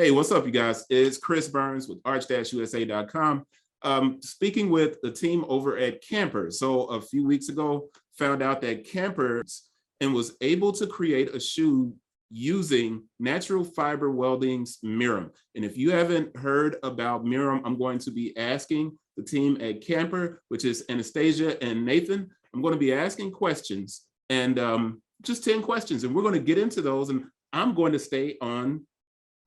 Hey, what's up, you guys? It's Chris Burns with arch-usa.com. Speaking with the team over at Camper. So a few weeks ago, found out that Camper and was able to create a shoe using Natural Fiber Welding's Mirum. And if you haven't heard about Mirum, I'm going to be asking the team at Camper, which is Anastasia and Nathan, I'm going to be asking questions, and just 10 questions, and we're going to get into those, and I'm going to stay on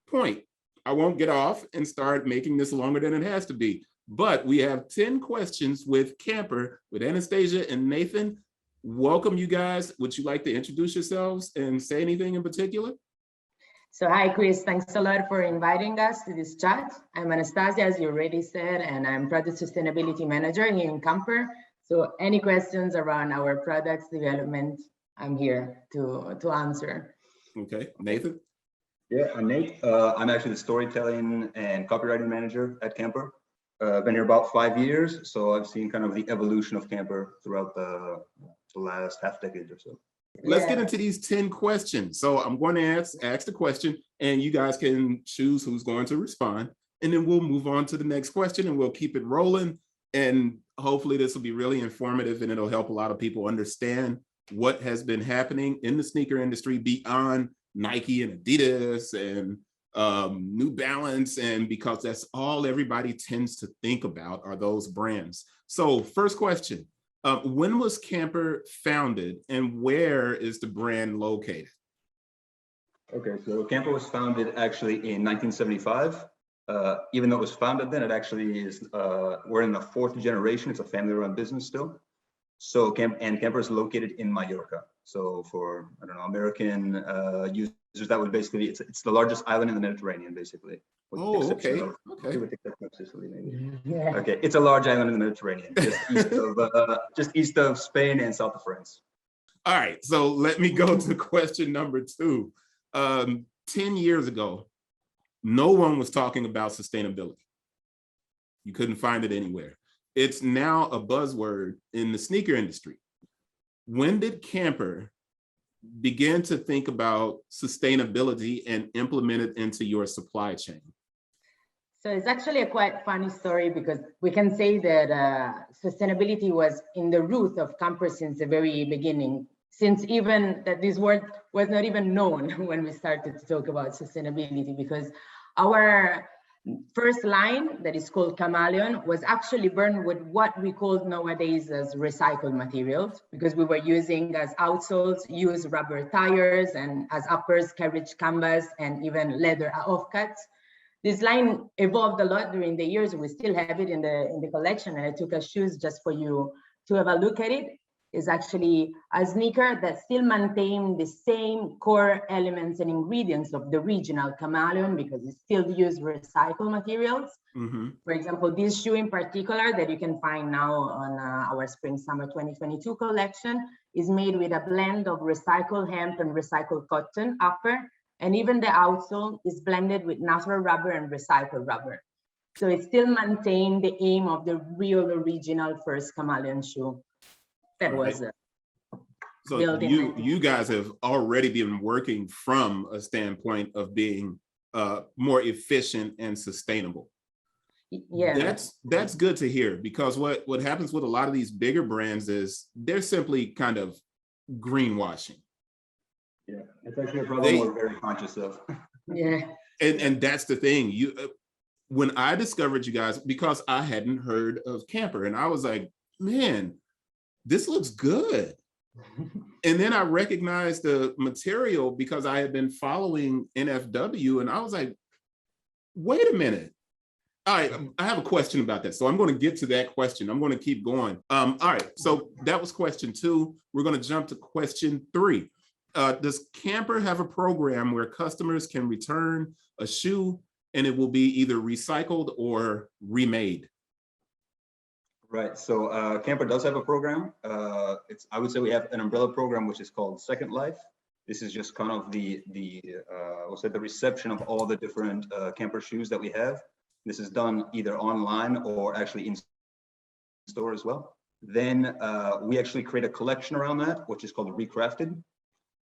point. I won't get off and start making this longer than it has to be. But we have 10 questions with Camper, with Anastasia and Nathan. Welcome, you guys. Would you like to introduce yourselves and say anything in particular? So hi, Chris. Thanks a lot for inviting us to this chat. I'm Anastasia, as you already said, and I'm Product Sustainability Manager here in Camper. So any questions around our products development, I'm here to answer. Okay, Nathan? Yeah, I'm Nate. I'm actually the storytelling and copywriting manager at Camper. I've been here about 5 years, so I've seen kind of the evolution of Camper throughout the last half decade or so. Let's get into these 10 questions. So I'm going to ask the question, and you guys can choose who's going to respond, and then we'll move on to the next question, and we'll keep it rolling. And hopefully this will be really informative, and it'll help a lot of people understand what has been happening in the sneaker industry beyond Nike and Adidas and New Balance, and because that's all everybody tends to think about are those brands. So first question, when was Camper founded and where is the brand located? Okay, so Camper was founded actually in 1975. Even though it was founded then, it actually is, we're in the 4th generation. It's a family-run business still. So Camper is located in Mallorca. So for, I don't know, American users, that would basically, it's the largest island in the Mediterranean, basically. Oh, okay. Okay. With the exception of Sicily, maybe. Yeah. Okay, it's a large island in the Mediterranean, just east of Spain and south of France. All right, so let me go to question number 2. 10 years ago, no one was talking about sustainability. You couldn't find it anywhere. It's now a buzzword in the sneaker industry. When did Camper begin to think about sustainability and implement it into your supply chain? So it's actually a quite funny story, because we can say that sustainability was in the root of Camper since the very beginning, since even that this word was not even known when we started to talk about sustainability, because our first line, that is called Chameleon, was actually burned with what we call nowadays as recycled materials, because we were using as outsoles used rubber tires, and as uppers carriage canvas, and even leather offcuts. This line evolved a lot during the years. We still have it in the collection, and I took a shoes just for you to have a look at it. Is actually a sneaker that still maintain the same core elements and ingredients of the original Chameleon, because it still use recycled materials. Mm-hmm. For example, this shoe in particular that you can find now on our Spring Summer 2022 collection is made with a blend of recycled hemp and recycled cotton upper, and even the outsole is blended with natural rubber and recycled rubber. So it still maintains the aim of the real original first Chameleon shoe. That was so you guys have already been working from a standpoint of being more efficient and sustainable. Yeah, that's good to hear, because what happens with a lot of these bigger brands is they're simply kind of greenwashing. Yeah, it's actually a problem we're very conscious of. Yeah, and that's the thing. When I discovered you guys, because I hadn't heard of Camper, and I was like, man, this looks good. And then I recognized the material because I had been following NFW, and I was like, wait a minute. All right, I have a question about that. So I'm going to get to that question. I'm going to keep going. All right, so that was question 2. We're going to jump to question 3. Does Camper have a program where customers can return a shoe and it will be either recycled or remade? Right, so Camper does have a program. I would say we have an umbrella program which is called Second Life. This is just kind of the reception of all the different Camper shoes that we have. This is done either online or actually in store as well. Then we actually create a collection around that, which is called Recrafted.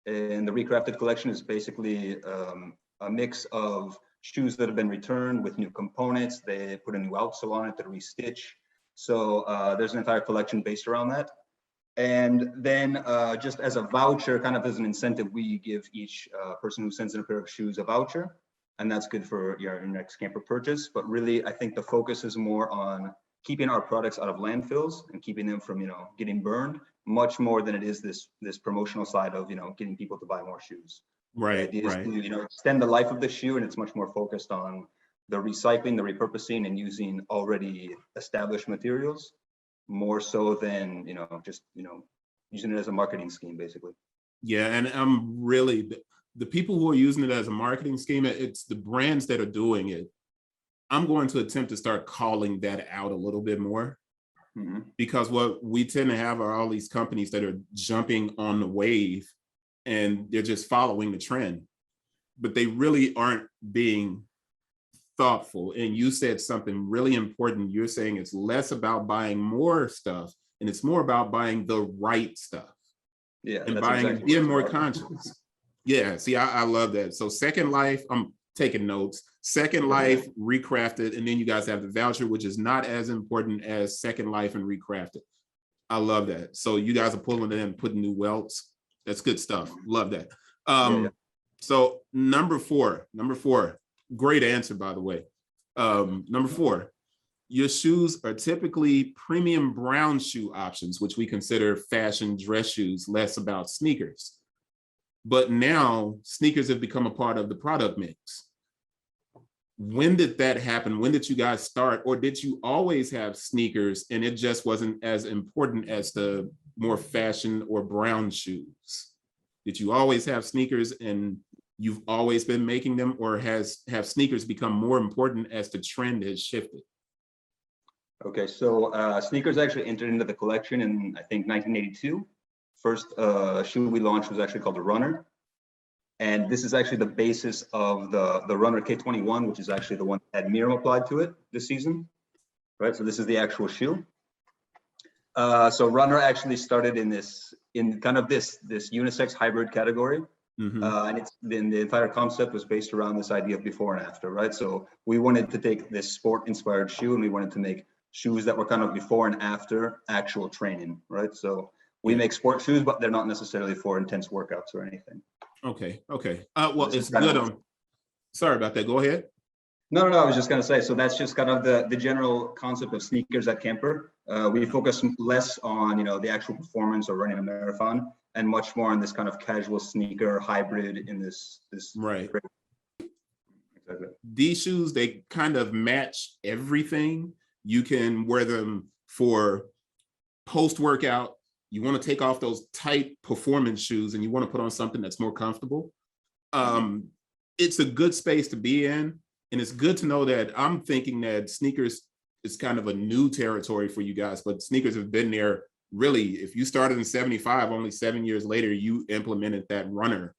And the Recrafted collection is basically a mix of shoes that have been returned with new components. They put a new outsole on it to restitch. So there's an entire collection based around that. And then just as a voucher, kind of as an incentive, we give each person who sends in a pair of shoes a voucher. And that's good for your next camper purchase. But really, I think the focus is more on keeping our products out of landfills and keeping them from, getting burned, much more than it is this promotional side of, getting people to buy more shoes. Right, The idea is right. to, extend the life of the shoe, and it's much more focused on the recycling, the repurposing, and using already established materials more so than, just, using it as a marketing scheme, basically. Yeah, and I'm really, the people who are using it as a marketing scheme, it's the brands that are doing it. I'm going to attempt to start calling that out a little bit more, because what we tend to have are all these companies that are jumping on the wave and they're just following the trend, but they really aren't being thoughtful. And you said something really important. You're saying it's less about buying more stuff and it's more about buying the right stuff. Yeah, and buying, exactly, being more conscious. Yeah, see, I love that. So Second Life, I'm taking notes. Second Life, Recrafted, and then you guys have the voucher, which is not as important as Second Life and Recrafted. I love that. So you guys are pulling in and putting new welts. That's good stuff. Love that. So number four, great answer, by the way. Number 4, your shoes are typically premium brown shoe options, which we consider fashion dress shoes, less about sneakers. But now sneakers have become a part of the product mix. When did that happen? When did you guys start? Or did you always have sneakers and it just wasn't as important as the more fashion or brown shoes? Did you always have sneakers and you've always been making them, or have sneakers become more important as the trend has shifted? Okay, so sneakers actually entered into the collection in, I think, 1982. First shoe we launched was actually called the Runner. And this is actually the basis of the RunnerK21, which is actually the one that had Mirum applied to it this season, right? So this is the actual shoe. So Runner actually started in kind of this unisex hybrid category. And the entire concept was based around this idea of before and after, right? So we wanted to take this sport inspired shoe and we wanted to make shoes that were kind of before and after actual training, right? So we make sport shoes, but they're not necessarily for intense workouts or anything. Okay. Well, it's good. Sorry about that. Go ahead. No, I was just going to say, so that's just kind of the general concept of sneakers at Camper. We focus less on, the actual performance or running a marathon, and much more on this kind of casual sneaker hybrid in this. Right. Exactly. These shoes, they kind of match everything. You can wear them for post-workout. You want to take off those tight performance shoes and you want to put on something that's more comfortable. It's a good space to be in. And it's good to know that I'm thinking that sneakers is kind of a new territory for you guys, but sneakers have been there. Really, if you started in 75, only 7 years later, you implemented that Runner.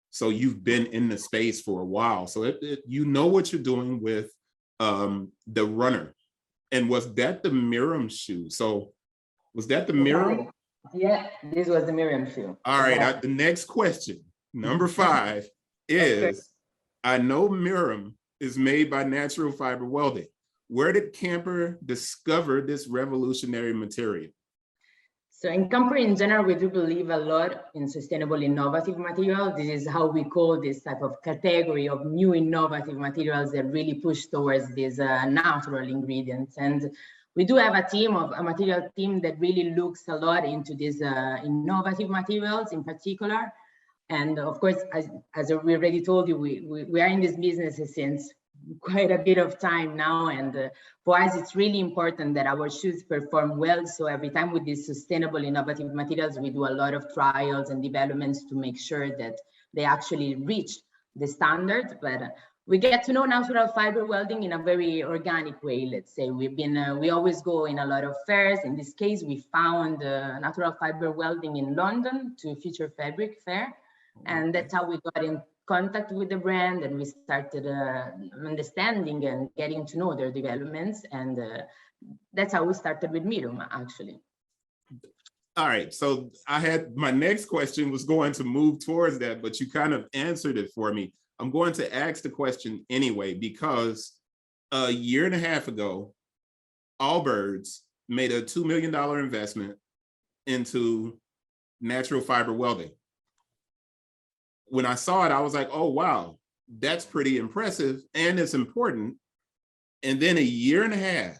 So you've been in the space for a while. So you know what you're doing with the Runner. And was that the Mirum shoe? So was that the Mirum? Yeah, this was the Mirum shoe. All right, the next question, number 5, is, I know Mirum is made by Natural Fiber Welding. Where did Camper discover this revolutionary material? So in Camper in general, we do believe a lot in sustainable innovative materials. This is how we call this type of category of new innovative materials that really push towards these natural ingredients. And we do have a material team that really looks a lot into these innovative materials in particular. And of course, as we already told you, we are in this business since quite a bit of time now. And for us, it's really important that our shoes perform well. So every time with these sustainable innovative materials, we do a lot of trials and developments to make sure that they actually reach the standard. But we get to know natural fiber welding in a very organic way. Let's say we always go in a lot of fairs. In this case, we found natural fiber welding in London to Future Fabric Fair. And that's how we got in contact with the brand, and we started understanding and getting to know their developments. And that's how we started with Mirum, actually. All right, so my next question was going to move towards that, but you kind of answered it for me. I'm going to ask the question anyway, because a year and a half ago, Allbirds made a $2 million investment into Natural Fiber Welding. When I saw it, I was like, oh, wow, that's pretty impressive and it's important. And then a year and a half,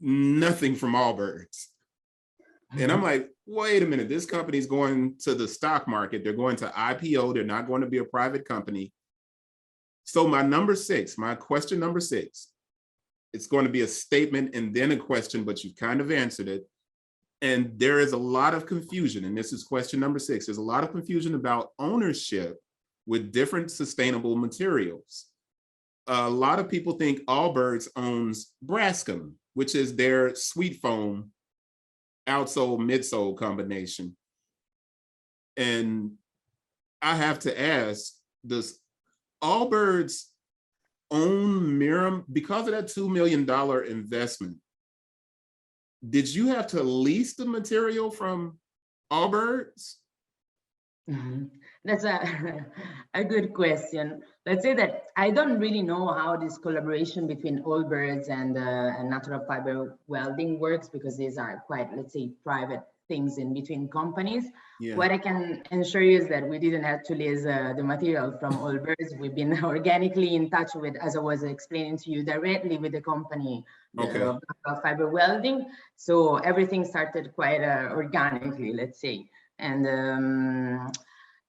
nothing from Allbirds. And I'm like, wait a minute, this company's going to the stock market. They're going to IPO. They're not going to be a private company. So my question number 6, it's going to be a statement and then a question, but you've kind of answered it. And there is a lot of confusion, and this is question number 6. There's a lot of confusion about ownership with different sustainable materials. A lot of people think Allbirds owns Braskem, which is their sweet foam outsole midsole combination. And I have to ask, does Allbirds own Mirum? Because of that $2 million investment, did you have to lease the material from Allbirds? That's a good question. Let's say that I don't really know how this collaboration between Allbirds and Natural Fiber Welding works, because these are quite, let's say, private things in between companies. Yeah. What I can assure you is that we didn't have to lease the material from Allbirds. We've been organically in touch with, as I was explaining to you, directly with the company, Natural Fiber Welding. So everything started quite organically, let's say. And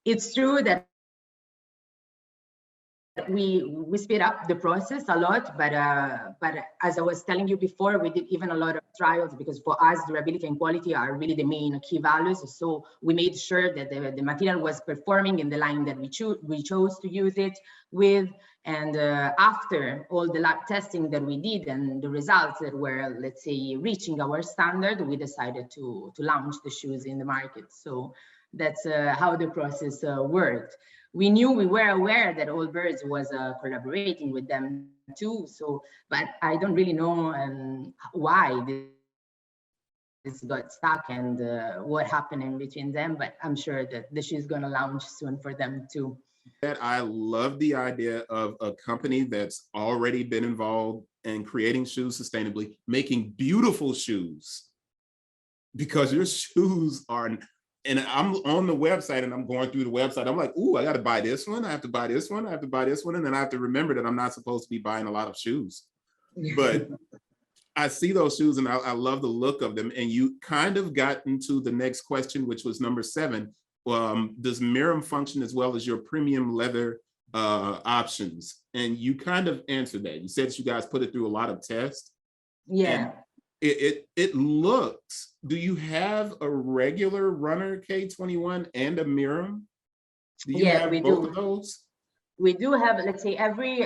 it's true that we speed up the process a lot, but as I was telling you before, we did even a lot of trials, because for us durability and quality are really the main key values. So we made sure that the material was performing in the line that we chose to use it with. And after all the lab testing that we did and the results that were, let's say, reaching our standard, we decided to launch the shoes in the market. So that's how the process worked. We were aware that Allbirds was collaborating with them too. So, but I don't really know why this got stuck and what happened in between them. But I'm sure that the shoe is going to launch soon for them too. I love the idea of a company that's already been involved in creating shoes sustainably, making beautiful shoes, because your shoes are. And I'm on the website and I'm going through the website. I'm like, ooh, I got to buy this one. I have to buy this one. I have to buy this one. And then I have to remember that I'm not supposed to be buying a lot of shoes. But I see those shoes and I love the look of them. And you kind of got into the next question, which was number 7. Does Mirum function as well as your premium leather options? And you kind of answered that. You said that you guys put it through a lot of tests. Yeah. It looks, do you have a regular RunnerK21 and a Mirum? Do you have both of those? We do have, let's say, every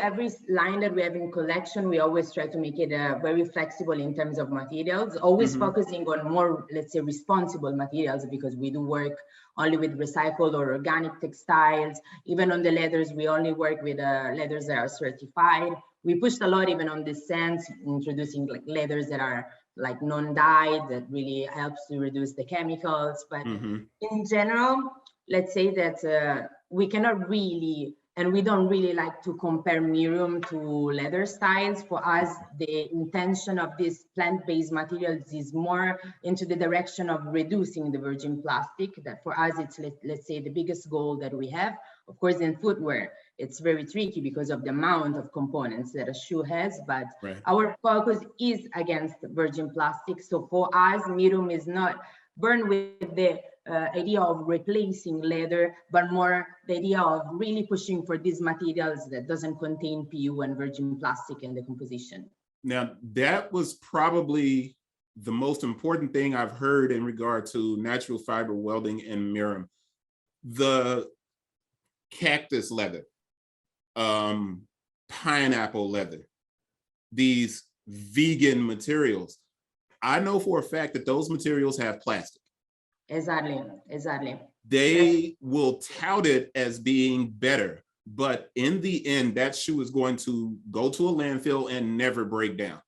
line that we have in collection, we always try to make it very flexible in terms of materials, always focusing on more, let's say, responsible materials, because we do work only with recycled or organic textiles. Even on the leathers, we only work with leathers that are certified. We pushed a lot even on the scents, introducing like leathers that are like non-dyed, that really helps to reduce the chemicals. But in general, let's say that we cannot really, and we don't really like to compare Mirum to leather styles. For us, the intention of these plant-based materials is more into the direction of reducing the virgin plastic. That for us, it's, let's say, the biggest goal that we have. Of course, in footwear, it's very tricky because of the amount of components that a shoe has, but our focus is against virgin plastic. So for us, Mirum is not born with the idea of replacing leather, but more the idea of really pushing for these materials that doesn't contain PU and virgin plastic in the composition. Now, that was probably the most important thing I've heard in regard to natural fiber welding and Mirum. The cactus leather, pineapple leather, these vegan materials. I know for a fact that those materials have plastic. Exactly. They will tout it as being better, but in the end, that shoe is going to go to a landfill and never break down.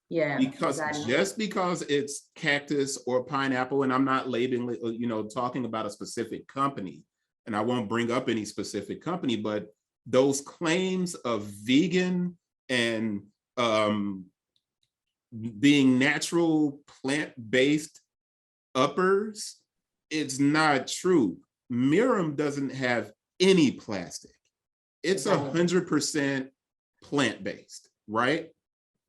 Yeah, because just because it's cactus or pineapple, and I'm not labeling, talking about a specific company, and I won't bring up any specific company, but those claims of vegan and being natural plant-based uppers, it's not true. Mirum doesn't have any plastic. It's 100% plant-based, right?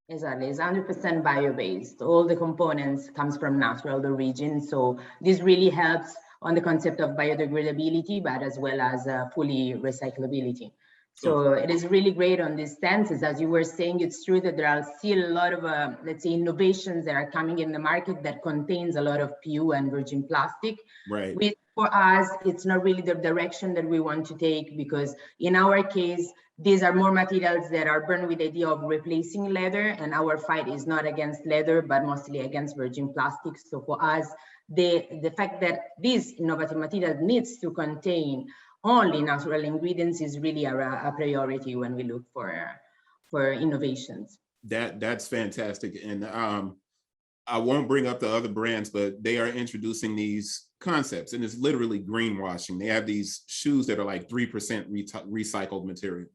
Exactly, it's 100% bio-based. All the components comes from natural origin. So this really helps on the concept of biodegradability, but as well as fully recyclability. So it is really great on these stances. As you were saying, it's true that there are still a lot of, let's say, innovations that are coming in the market that contains a lot of PU and virgin plastic. Right. Which for us, it's not really the direction that we want to take, because in our case, these are more materials that are born with the idea of replacing leather, and our fight is not against leather, but mostly against virgin plastics. So for us, the fact that this innovative material needs to contain only natural ingredients is really a priority when we look for innovations. That's fantastic. And I won't bring up the other brands, but they are introducing these concepts, and it's literally greenwashing. They have these shoes that are like 3% recycled material.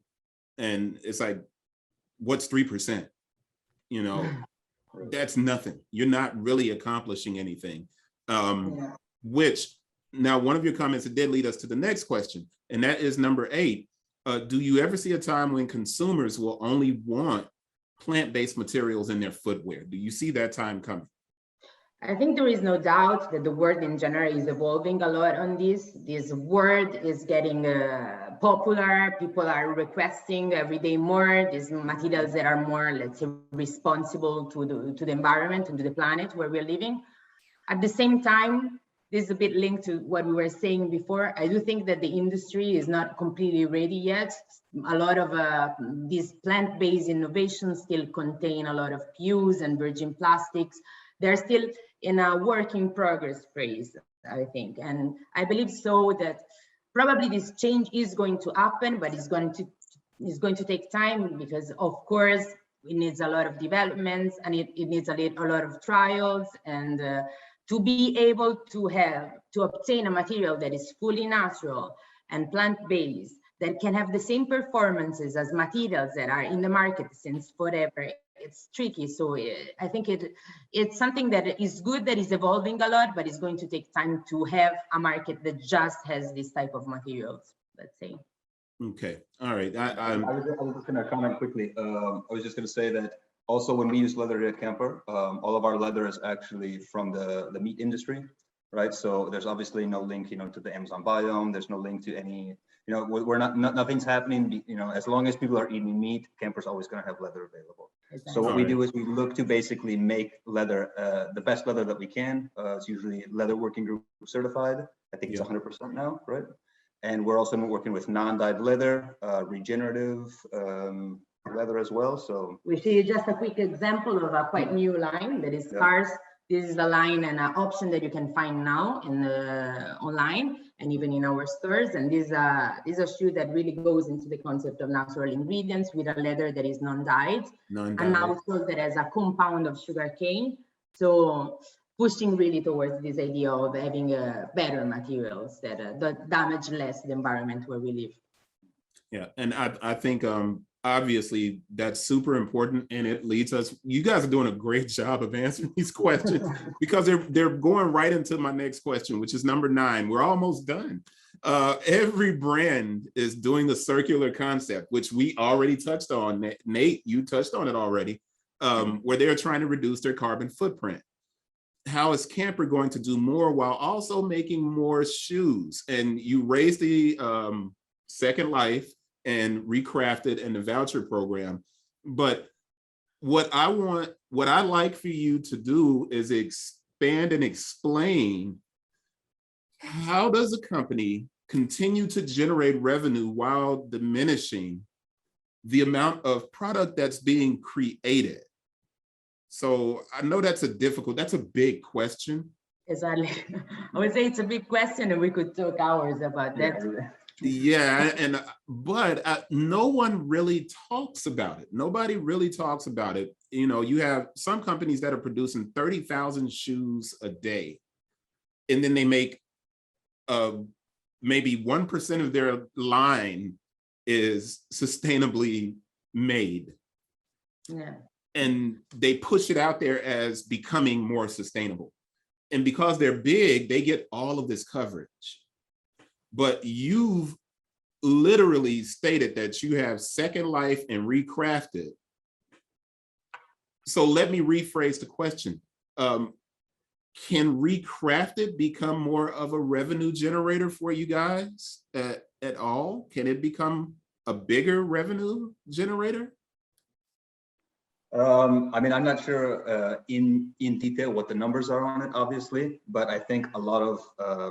And it's like, what's 3%? You know, that's nothing. You're not really accomplishing anything. Which, now one of your comments that did lead us to the next question, and that is number 8. Do you ever see a time when consumers will only want plant-based materials in their footwear? Do you see that time coming? I think there is no doubt that the word in general is evolving a lot on this. This word is getting popular. People are requesting every day more these materials that are more, let's say, responsible to the environment and to the planet where we're living. At the same time, this is a bit linked to what we were saying before. I do think that the industry is not completely ready yet. A lot of these plant-based innovations still contain a lot of PUs and virgin plastics. They're still in a work in progress phase, I think. And I believe so that probably this change is going to happen, but it's going to take time, because of course it needs a lot of developments, and it needs a lot of trials, and to be able to obtain a material that is fully natural and plant-based, that can have the same performances as materials that are in the market since forever, it's tricky. So I think it's something that is good, that is evolving a lot, but it's going to take time to have a market that just has this type of materials, let's say. Okay, all right. I was just going to comment quickly. I was just going to say that also when we use leather at Camper, all of our leather is actually from the meat industry, right? So there's obviously no link, to the Amazon biome. There's no link to any, we're nothing's happening. As long as people are eating meat, Camper's always going to have leather available. Exactly. So what we do is we look to basically make leather, the best leather that we can. It's usually Leather Working Group certified. I think it's 100% now, right? And we're also working with non-dyed leather, regenerative leather as well. So we see just a quick example of a quite new line that is scarce. This is a line and an option that you can find now in online and even in our stores. And this is a shoe that really goes into the concept of natural ingredients with a leather that is non-dyed, and also that has a compound of sugarcane. So pushing really towards this idea of having better materials that damage less the environment where we live. Yeah, and I think obviously that's super important, and it leads us, you guys are doing a great job of answering these questions because they're going right into my next question, which is number 9. We're almost done. Every brand is doing the circular concept, which we already touched on. Nate, you touched on it already, where they're trying to reduce their carbon footprint. How is Camper going to do more while also making more shoes? And you raised the Second Life and Recrafted and the voucher program. But what I'd like for you to do is expand and explain, how does a company continue to generate revenue while diminishing the amount of product that's being created? So I know that's a big question. Exactly. I would say it's a big question, and we could talk hours about that. Yeah, but no one really talks about it. Nobody really talks about it. You have some companies that are producing 30,000 shoes a day, and then they make maybe 1% of their line is sustainably made. Yeah. And they push it out there as becoming more sustainable. And because they're big, they get all of this coverage. But you've literally stated that you have Second Life and Recrafted. So let me rephrase the question. Can Recrafted become more of a revenue generator for you guys at all? Can it become a bigger revenue generator? I mean, I'm not sure in detail what the numbers are on it, obviously, but I think a lot of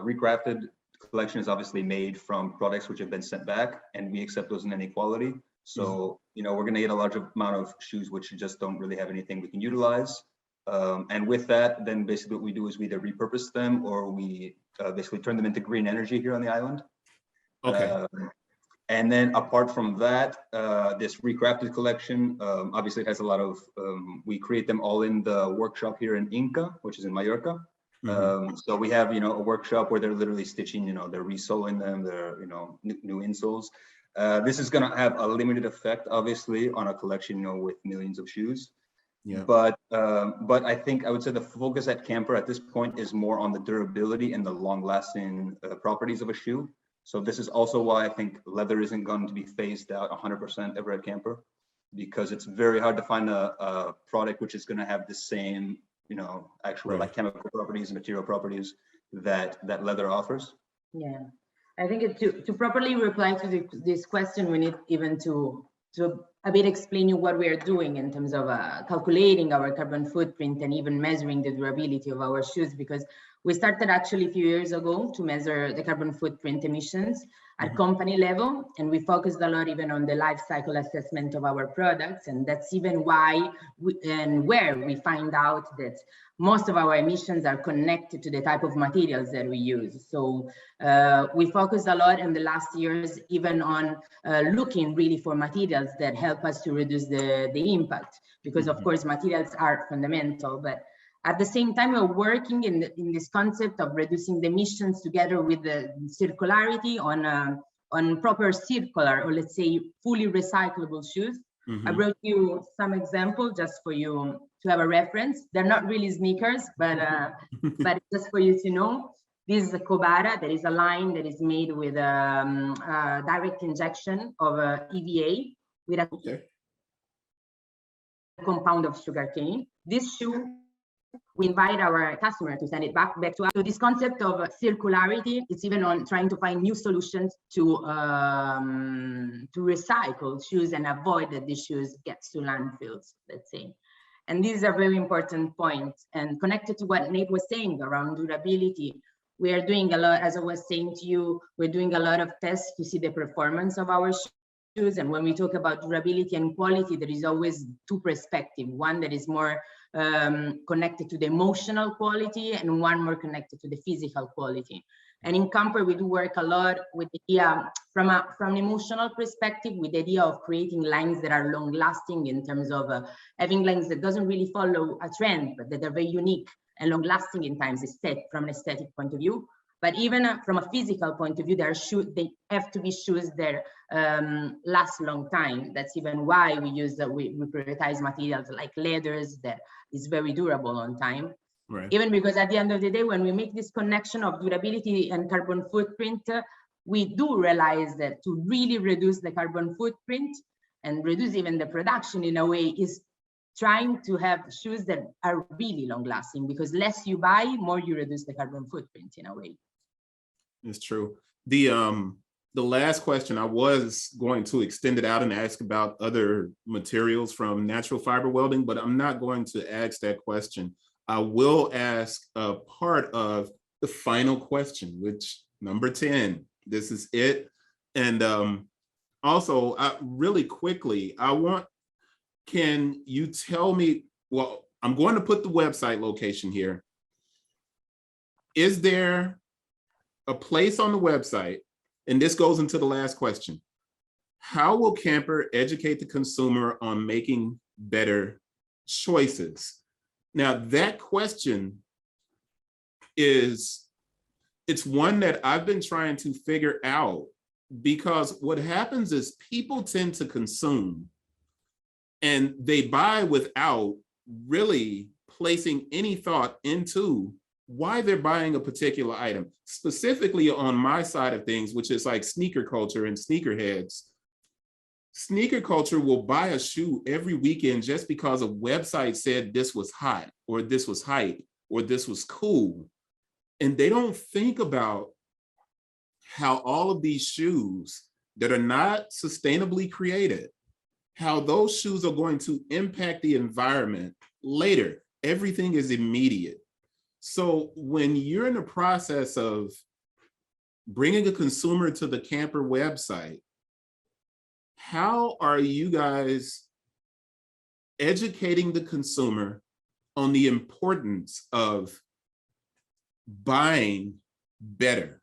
Recrafted collection is obviously made from products which have been sent back, and we accept those in any quality. So, you know, we're going to get a large amount of shoes which just don't really have anything we can utilize. And with that, then basically what we do is we either repurpose them or we basically turn them into green energy here on the island. Okay. And then apart from that, this Recrafted collection, obviously it has a lot of, we create them all in the workshop here in Inca, which is in Mallorca. So we have, you know, a workshop where they're literally stitching, you know, they're resoling them, they're, you know, new insoles. This is going to have a limited effect, obviously, on a collection, you know, with millions of shoes. Yeah. But I think I would say the focus at Camper at this point is more on the durability and the long-lasting properties of a shoe. So this is also why I think leather isn't going to be phased out 100% ever at Camper, because it's very hard to find a product which is going to have the same, you know, actual like chemical properties and material properties that leather offers. Yeah, I think to properly reply to this question, we need even to a bit explain you what we are doing in terms of calculating our carbon footprint and even measuring the durability of our shoes, because we started actually a few years ago to measure the carbon footprint emissions at company level, and we focused a lot even on the life cycle assessment of our products, and that's even why where we find out that most of our emissions are connected to the type of materials that we use. So we focused a lot in the last years even on looking really for materials that help us to reduce the impact, because of course materials are fundamental, but at the same time, we're working in this concept of reducing the emissions together with the circularity on proper circular, or let's say fully recyclable shoes. I brought you some examples just for you to have a reference. They're not really sneakers, but just for you to know. This is a Kobara. There is a line that is made with a direct injection of EVA with a compound of sugarcane. This shoe, we invite our customer to send it back to us. So this concept of circularity, it's even on trying to find new solutions to recycle shoes and avoid that these shoes gets to landfills, let's say. And these are very important points. And connected to what Nate was saying around durability, we are doing a lot, as I was saying to you, we're doing a lot of tests to see the performance of our shoes. And when we talk about durability and quality, there is always two perspectives. One that is more connected to the emotional quality and one more connected to the physical quality. And in Camper, we do work a lot with the idea from an emotional perspective, with the idea of creating lines that are long lasting in terms of having lines that doesn't really follow a trend, but that are very unique and long lasting in times from an aesthetic point of view. But even from a physical point of view, they have to be shoes that last a long time. That's even why we prioritize materials like leathers that is very durable on time. Right. Even because at the end of the day, when we make this connection of durability and carbon footprint, we do realize that to really reduce the carbon footprint and reduce even the production in a way is trying to have shoes that are really long lasting, because less you buy, more you reduce the carbon footprint in a way. It's true. The last question, I was going to extend it out and ask about other materials from natural fiber welding, but I'm not going to ask that question. I will ask a part of the final question, which number 10, this is it. And also really quickly, can you tell me, well, I'm going to put the website location here. Is there a place on the website, and this goes into the last question, how will Camper educate the consumer on making better choices? Now, that question is it's one that I've been trying to figure out, because what happens is people tend to consume and they buy without really placing any thought into why they're buying a particular item. Specifically on my side of things, which is like sneaker culture and sneakerheads. Sneaker culture will buy a shoe every weekend just because a website said this was hot, or this was hype, or this was cool. And they don't think about how all of these shoes that are not sustainably created, how those shoes are going to impact the environment later. Everything is immediate. So when you're in the process of bringing a consumer to the Camper website, how are you guys educating the consumer on the importance of buying better?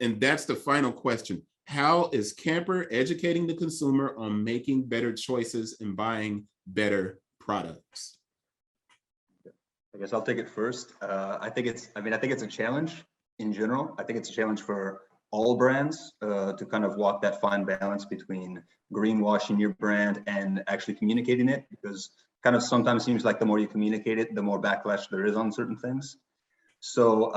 And that's the final question. How is Camper educating the consumer on making better choices and buying better products? I guess I'll take it first. I think it's a challenge in general. I think it's a challenge for all brands to kind of walk that fine balance between greenwashing your brand and actually communicating it, because kind of sometimes seems like the more you communicate it, the more backlash there is on certain things. So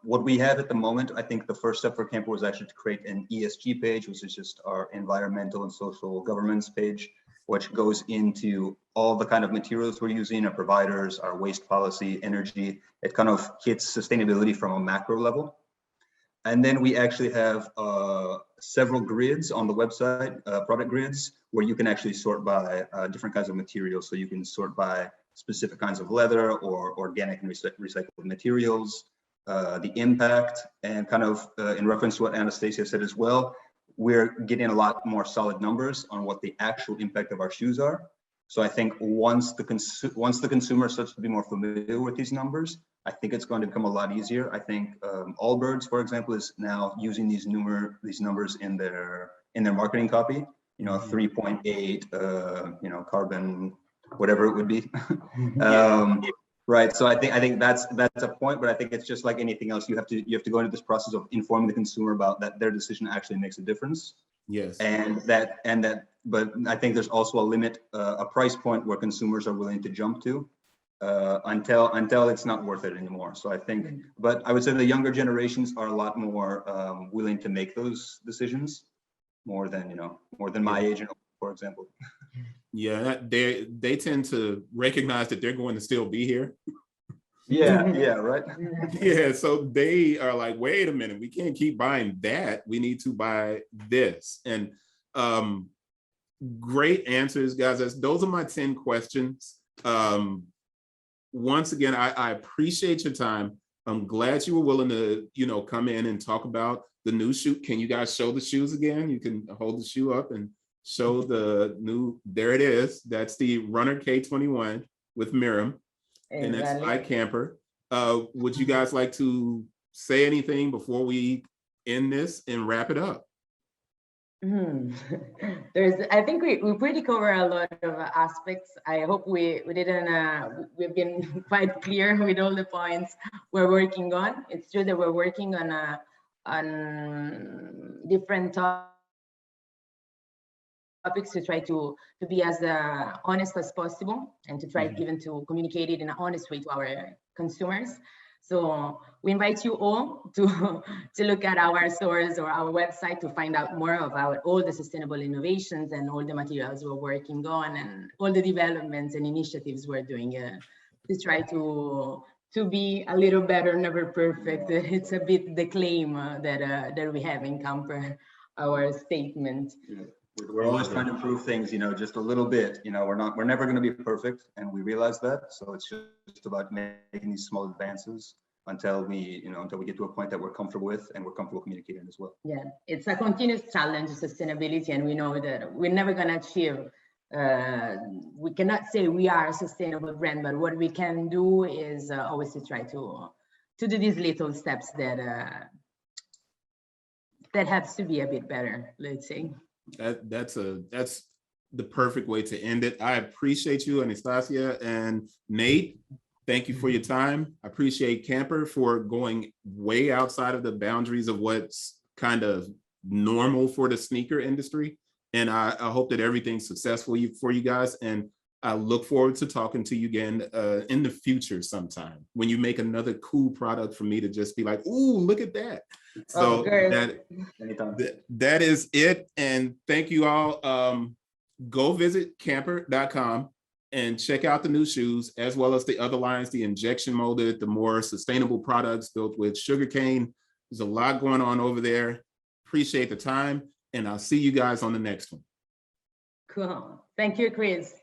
what we have at the moment, I think the first step for Camper was actually to create an ESG page, which is just our environmental and social governance page, which goes into all the kind of materials we're using, our providers, our waste policy, energy. It kind of hits sustainability from a macro level. And then we actually have several grids on the website, product grids, where you can actually sort by different kinds of materials. So you can sort by specific kinds of leather or organic and recycled materials, the impact, and kind of in reference to what Anastasia said as well, we're getting a lot more solid numbers on what the actual impact of our shoes are. So I think once the consumer starts to be more familiar with these numbers, I think it's going to become a lot easier. I think Allbirds, for example, is now using these numbers in their marketing copy. 3.8, carbon, whatever it would be. Right. So I think that's a point, but I think it's just like anything else. You have to go into this process of informing the consumer about that their decision actually makes a difference. Yes. But I think there's also a limit, a price point where consumers are willing to jump to until it's not worth it anymore. So I think, but I would say the younger generations are a lot more willing to make those decisions more than my age, for example. Yeah, they tend to recognize that they're going to still be here. Yeah, right. Yeah, so they are like, wait a minute, we can't keep buying that. We need to buy this. And great answers, guys. Those are my 10 questions. Once again, I appreciate your time. I'm glad you were willing to, come in and talk about the new shoe. Can you guys show the shoes again? You can hold the shoe up and show the new, there it is. That's the RunnerK21 with Mirum, and that's by Camper. Would you guys like to say anything before we end this and wrap it up? I think we pretty cover a lot of aspects. I hope we've been quite clear with all the points we're working on. It's true that we're working on different topics to try to be as honest as possible and to try even to communicate it in an honest way to our consumers. So we invite you all to look at our stores or our website to find out more about all the sustainable innovations and all the materials we're working on and all the developments and initiatives we're doing to try to be a little better, never perfect. It's a bit the claim that we have in Camper, our statement. Yeah. We're always trying to improve things, just a little bit. We're never going to be perfect, and we realize that. So it's just about making these small advances until we get to a point that we're comfortable with and we're comfortable communicating as well. Yeah, it's a continuous challenge, sustainability, and we know that we're never going to achieve. We cannot say we are a sustainable brand, but what we can do is always to try to do these little steps that have to be a bit better, let's say. That's the perfect way to end it. I appreciate you, Anastasia and Nate. Thank you for your time. I appreciate Camper for going way outside of the boundaries of what's kind of normal for the sneaker industry. And I hope that everything's successful for you guys. And I look forward to talking to you again in the future sometime when you make another cool product for me to just be like, ooh, look at that. So that is it. And thank you all. Go visit camper.com and check out the new shoes, as well as the other lines, the injection molded, the more sustainable products built with sugarcane. There's a lot going on over there. Appreciate the time, and I'll see you guys on the next one. Cool. Thank you, Chris.